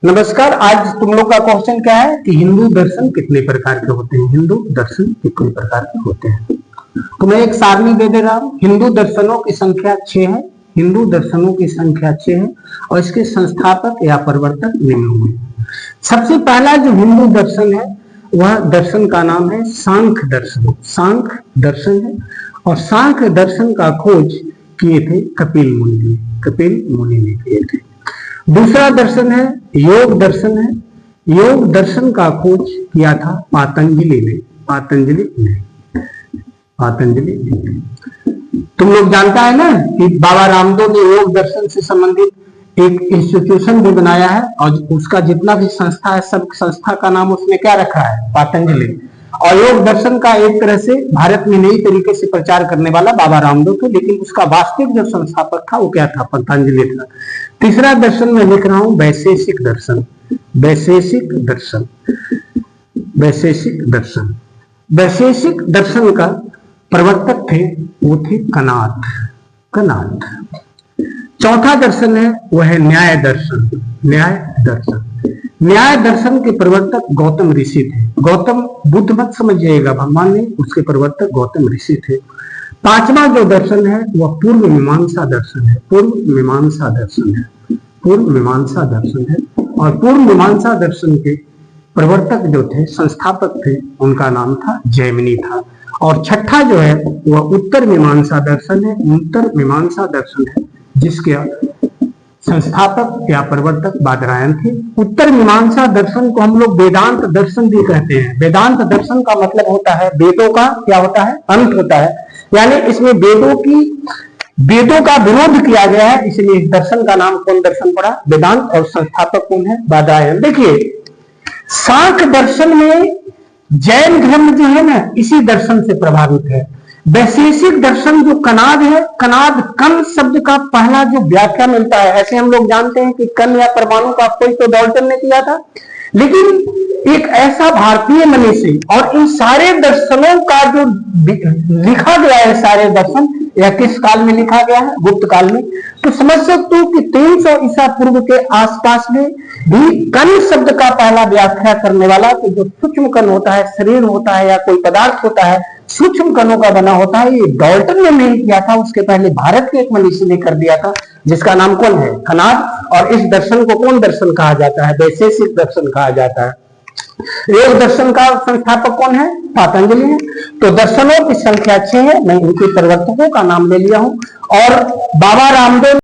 नमस्कार। आज तुम लोग का क्वेश्चन क्या है कि हिंदू दर्शन कितने प्रकार के होते हैं। हिंदू दर्शन कितने प्रकार के होते हैं। तो मैं एक सारणी दे दे रहा हूं। हिंदू दर्शनों की संख्या 6 है। हिंदू दर्शनों की संख्या 6 है और इसके संस्थापक या प्रवर्तक निम्न हुए। सबसे पहला जो हिंदू दर्शन है वह दर्शन का नाम है सांख्य दर्शन। सांख्य दर्शन है और सांख्य दर्शन का खोज किए थे कपिल मुनि। कपिल मुनि ने किए थे। दूसरा दर्शन है योग दर्शन है। योग दर्शन का खोज किया था पातंजलि ने। पातंजलि तुम लोग जानता है ना कि बाबा रामदेव ने योग दर्शन से संबंधित एक इंस्टीट्यूशन भी बनाया है और उसका जितना भी संस्था है सब संस्था का नाम उसने क्या रखा है, पातंजलि। और योग दर्शन का एक तरह से भारत में नई तरीके से प्रचार करने वाला बाबा रामदेव थे, लेकिन उसका वास्तविक जो संस्थापक था वो क्या था, पतंजलि था। तीसरा दर्शन मैं लिख रहा हूं वैशेषिक दर्शन। वैशेषिक दर्शन, वैशेषिक दर्शन, वैशेषिक दर्शन का प्रवर्तक थे वो थे कनाद। कनाद। चौथा दर्शन है वह है न्याय दर्शन। न्याय दर्शन, न्याय दर्शन के प्रवर्तक गौतम ऋषि थे। गौतम बुद्ध मत समझिएगा, भगवान ने उसके प्रवर्तक गौतम ऋषि थे। पांचवा जो दर्शन है वह पूर्व मीमांसा दर्शन है। पूर्व मीमांसा दर्शन है। पूर्व मीमांसा दर्शन है और पूर्व मीमांसा दर्शन के प्रवर्तक जो थे, संस्थापक थे, उनका नाम था जैमिनी था। और छठा जो है वह उत्तर मीमांसा दर्शन है। उत्तर मीमांसा दर्शन है जिसके संस्थापक या प्रवर्तक बादरायण थे। उत्तर मीमांसा दर्शन को हम लोग वेदांत दर्शन भी कहते हैं। वेदांत दर्शन का मतलब होता है वेदों का क्या होता है, अंत होता है। यानी इसमें वेदों का विरोध किया गया है, इसलिए इस दर्शन का नाम कौन दर्शन पड़ा, वेदांत। और संस्थापक कौन है, बादरायण। देखिए सांख्य दर्शन में जैन धर्म जो है ना इसी दर्शन से प्रभावित है। वैशेषिक दर्शन जो कनाद है, कनाद कण शब्द का पहला जो व्याख्या मिलता है। ऐसे हम लोग जानते हैं कि कण या परमाणु का कोई तो डाल्टन ने किया था, लेकिन एक ऐसा भारतीय मनीषी और इन सारे दर्शनों का जो लिखा गया है, सारे दर्शन या किस काल में लिखा गया है, गुप्त काल में। तो समझ सकते हो कि 300 ईसा पूर्व के आसपास में भी कण शब्द का पहला व्याख्या करने वाला, तो जो सूक्ष्म कण होता है, शरीर होता है या कोई पदार्थ होता है, सूक्ष्म कणों का बना होता है, ये डाल्टन ने नहीं किया था, उसके पहले भारत के एक मनीषी ने कर दिया था, जिसका नाम कौन है, कनाद। और इस दर्शन को कौन दर्शन कहा जाता है, वैशेषिक दर्शन कहा जाता है। योग दर्शन का संस्थापक कौन है, पातंजलि है। तो दर्शनों की संख्या 6 है। मैं इनके प्रवर्तकों का नाम ले लिया हूं और बाबा रामदेव